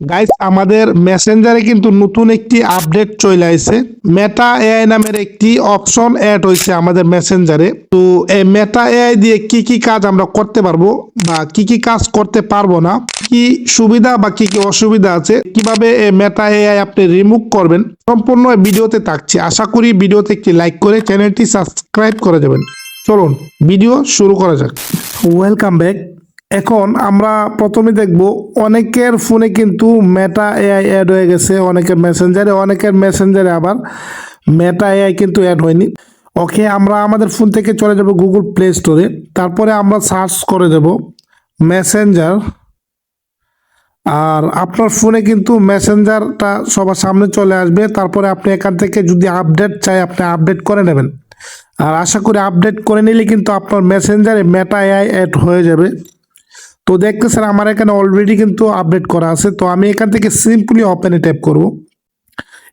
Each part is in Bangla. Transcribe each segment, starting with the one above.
গাইস আমাদের মেসেঞ্জারে কিন্তু নতুন একটি আপডেট চলে আসছে। মেটা এআই নামের একটি অপশন অ্যাড হয়েছে আমাদের মেসেঞ্জারে। তো এই মেটা এআই দিয়ে কি কি কাজ আমরা করতে পারবো বা কি কি কাজ করতে পারবো না, কি সুবিধা বা কি কি অসুবিধা আছে, কিভাবে এই মেটা এআই আপনি রিমুভ করবেন, সম্পূর্ণ ভিডিওতে থাকছে। আশা করি ভিডিওতে একটি লাইক করে চ্যানেলটি সাবস্ক্রাইব করে যাবেন। চলুন ভিডিও শুরু করা যাক। Welcome back. এখন আমরা প্রথমে দেখব অনেকের ফোনে কিন্তু মেটা এআই অ্যাড হয়ে গেছে, অনেকের মেসেঞ্জারে আবার মেটা এআই কিন্তু অ্যাড হয়নি। ওকে, আমরা আমাদের ফোন থেকে চলে যাব গুগল প্লে স্টোরে, তারপরে আমরা সার্চ করে দেব মেসেঞ্জার। আর আপনার ফোনে কিন্তু মেসেঞ্জারটা সবার সামনে চলে আসবে। তারপরে আপনি এখান থেকে যদি আপডেট চাই আপনি আপডেট করে নেবেন। আর আশা করি আপডেট করে নিলে কিন্তু আপনার মেসেঞ্জারে মেটা এআই অ্যাড হয়ে যাবে। তো দেখতেছেন আমার এখানে অলরেডি কিন্তু আপডেট করা আছে। তো আমি এখান থেকে সিম্পলি ওপেনে ট্যাপ করব।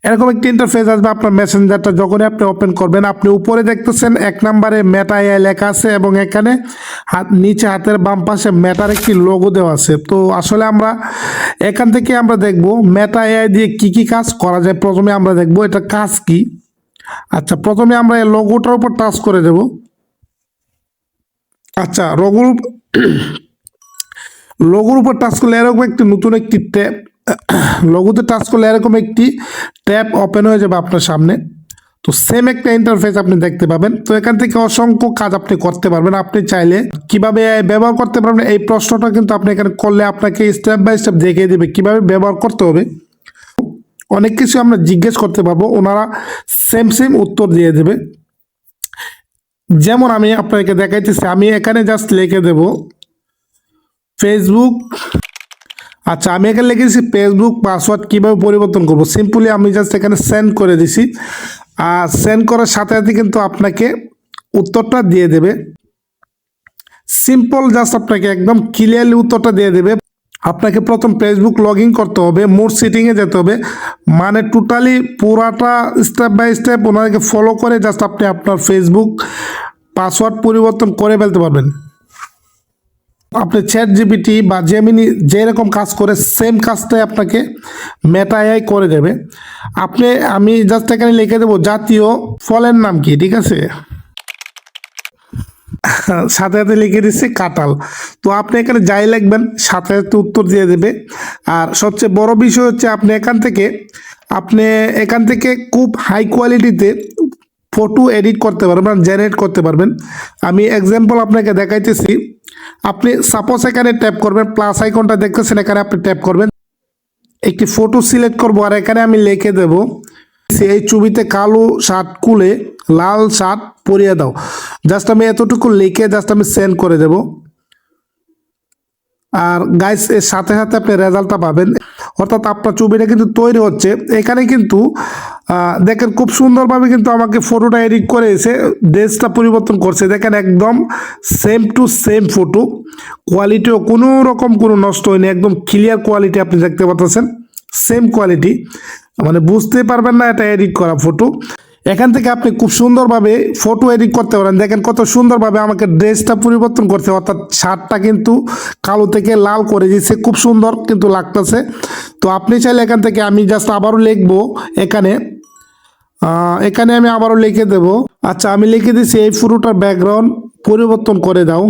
এরকম একটি ইন্টারফেস আসবে আপনার মেসেঞ্জারটা যখনই আপনি ওপেন করবেন। আপনি উপরে দেখতেছেন 1 নম্বরে মেটা এআই লেখা আছে এবং এখানে নিচে হাতের বাম পাশে মেটার একটি লোগো দেওয়া আছে। তো আসলে আমরা এখান থেকে আমরা দেখব মেটা এআই দিয়ে কি কি কাজ করা যায়। প্রথমে আমরা দেখব এটা কাজ কি। আচ্ছা, প্রথমে আমরা এই লোগোটার উপর টাচ করে দেব। আচ্ছা, লোগোর উপর টাচ করলে এরকম একটি নতুন একটি ট্যাব, লোগোতে টাচ করলে এরকম একটি ট্যাব ওপেন হয়ে যাবে আপনার সামনে। তো সেম একটা ইন্টারফেস আপনি দেখতে পাবেন। তো এখান থেকে অসংখ্য কাজ আপনি করতে পারবেন। আপনি চাইলে কিভাবে ব্যবহার করতে পারবেন এই প্রশ্নটা কিন্তু আপনি এখানে করলে আপনাকে স্টেপ বাই স্টেপ দেখিয়ে দেবে কিভাবে ব্যবহার করতে হবে। অনেক কিছু আমরা জিজ্ঞেস করতে পারবো, ওনারা সেম উত্তর দিয়ে দেবে। যেমন আমি আপনাকে দেখাইতেছি, আমি এখানে জাস্ট লিখে দেব ফেসবুক। আচ্ছা, আমি এখানে লিখেছি ফেসবুক পাসওয়ার্ড কিভাবে পরিবর্তন করব। সিম্পলি আমি জাস্ট এখানে সেন্ড করে দিছি। আর সেন্ড করার সাথে সাথে কিন্তু আপনাকে উত্তরটা দিয়ে দেবে। সিম্পল, জাস্ট আপনাকে একদম ক্লিয়ারলি উত্তরটা দিয়ে দেবে। আপনাকে প্রথম ফেসবুক লগ ইন করতে হবে, মোর সেটিংয়ে যেতে হবে, মানে টোটালি পুরাটা স্টেপ বাই স্টেপ ওনাদেরকে ফলো করে জাস্ট আপনি আপনার ফেসবুক পাসওয়ার্ড পরিবর্তন করে ফেলতে পারবেন। আপনি চ্যাট জিপিটি বা জেমিনি যেরকম কাজ করে সেম কাজটাই আপনাকে মেটা এআই করে দেবে। আমি জাস্ট এখানে লিখে দেবো জাতীয় ফলের নাম কি, ঠিক আছে, সাথে সাথে লিখে দিচ্ছি কাঁঠাল। তো আপনি এখানে যাই লিখবেন সাথে সাথে উত্তর দিয়ে দেবে। আর সবচেয়ে বড় বিষয় হচ্ছে আপনি এখান থেকে খুব হাই কোয়ালিটিতে ফটো এডিট করতে পারবেন, জেনারেট করতে পারবেন। আমি এক্সাম্পল আপনাকে দেখাইতেছি। আপনি সাপোজ এখানে ট্যাপ করবেন, প্লাস আইকনটা দেখতেছেন, এখানে আপনি ট্যাপ করবেন, একটি ফটো সিলেক্ট করব। আর এখানে আমি লিখে দেব এই ছবিতে কালো শার্ট খুলে লাল শার্ট পরিয়ে দাও। জাস্ট আমি এতটুকু লিখে জাস্ট আমি সেন্ড করে দেব। আর গাইস এর সাথে সাথে আপনি রেজাল্টটা পাবেন, অর্থাৎ আপনার ছবিটা কিন্তু তৈরি হচ্ছে। এখানে কিন্তু দেখেন খুব সুন্দরভাবে কিন্তু আমাকে ফটোটা এডিট করে এসে ড্রেসটা পরিবর্তন করছে। দেখেন একদম সেম টু সেম ফটো, কোয়ালিটিও কোনো রকম কোনো নষ্ট হয়নি, একদম ক্লিয়ার কোয়ালিটি আপনি দেখতে পাচ্ছেন, সেম কোয়ালিটি, মানে বুঝতে পারবেন না এটা এডিট করা ফটো। এখান থেকে আপনি খুব সুন্দরভাবে ফটো এডিট করতে পারেন। দেখেন কত সুন্দরভাবে আমাকে ড্রেসটা পরিবর্তন করছে, অর্থাৎ শার্টটা কিন্তু কালো থেকে লাল করে দিচ্ছে, খুব সুন্দর কিন্তু লাগতেছে। তো আপনি চাইলে এখান থেকে আমি জাস্ট আবারও লিখবো এখানে আমি আবারও লিখে দেব। আচ্ছা, আমি লিখে দিচ্ছি এই ফটোটার ব্যাকগ্রাউন্ড পরিবর্তন করে দাও।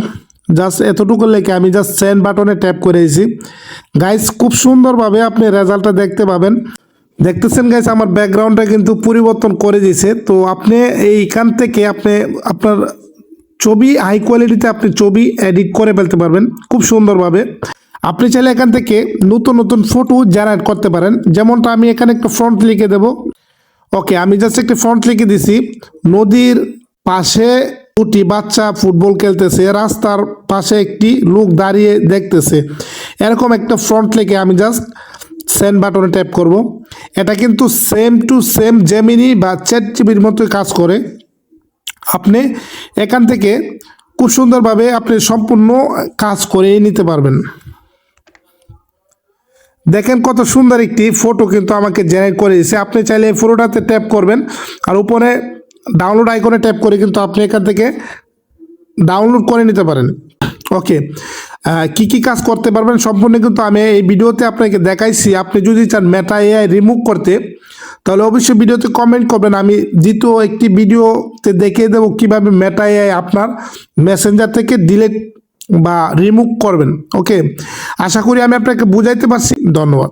জাস্ট এতটুকু লিখে আমি জাস্ট সেন্ড বাটনে ট্যাপ করে দিয়েছি। গাইস খুব সুন্দরভাবে আপনি রেজাল্টটা দেখতে পাবেন। দেখতেছেন গাইস আমার ব্যাকগ্রাউন্ডটা কিন্তু পরিবর্তন করে দিয়েছে। তো আপনি এইখান থেকে আপনি আপনার ছবি হাই কোয়ালিটিতে আপনি ছবি এডিট করে ফেলতে পারবেন খুব সুন্দরভাবে। আপনি চাইলে এখান থেকে নতুন নতুন ফটো জেনারেট করতে পারেন। যেমনটা আমি এখানে একটা ফ্রন্ট লিখে দেব। ওকে, আমি জাস্ট একটা ফ্রন্ট লিখে দিছি, নদীর পাশে দুটি বাচ্চা ফুটবল খেলতেছে, রাস্তার পাশে একটি লোক দাঁড়িয়ে দেখতেছে, এরকম একটা ফ্রন্ট লিখে আমি জাস্ট সেন্ড বাটনে ট্যাপ করব। এটা কিন্তু সেম টু সেম জেমিনি বা চ্যাট জিপিটির মতোই কাজ করে। আপনি এখান থেকে খুব সুন্দরভাবে আপনি সম্পূর্ণ কাজ করে নিতে পারবেন। দেখেন কত সুন্দর একটি ফটো কিন্তু আমাকে জেনারেট করে দিয়েছে। আপনি চাইলে এই ফটোটাতে ট্যাপ করবেন আর উপরে ডাউনলোড আইকনে ট্যাপ করে কিন্তু আপনি এখান থেকে ডাউনলোড করে নিতে পারেন। ওকে, কি কি কাজ করতে পারবেন সম্পূর্ণ কিন্তু আমি এই ভিডিওতে আপনাকে দেখাইছি। আপনি যদি চান মেটা এআই রিমুভ করতে, তাহলে অবশ্যই ভিডিওতে কমেন্ট করবেন, আমি দ্বিতীয় একটি ভিডিওতে দেখিয়ে দেবো কিভাবে মেটা এআই আপনার মেসেঞ্জার থেকে ডিলিট বা রিমুভ করবেন। ওকে, আশা করি আমি আপনাকে বুঝাইতে পারছি। ধন্যবাদ।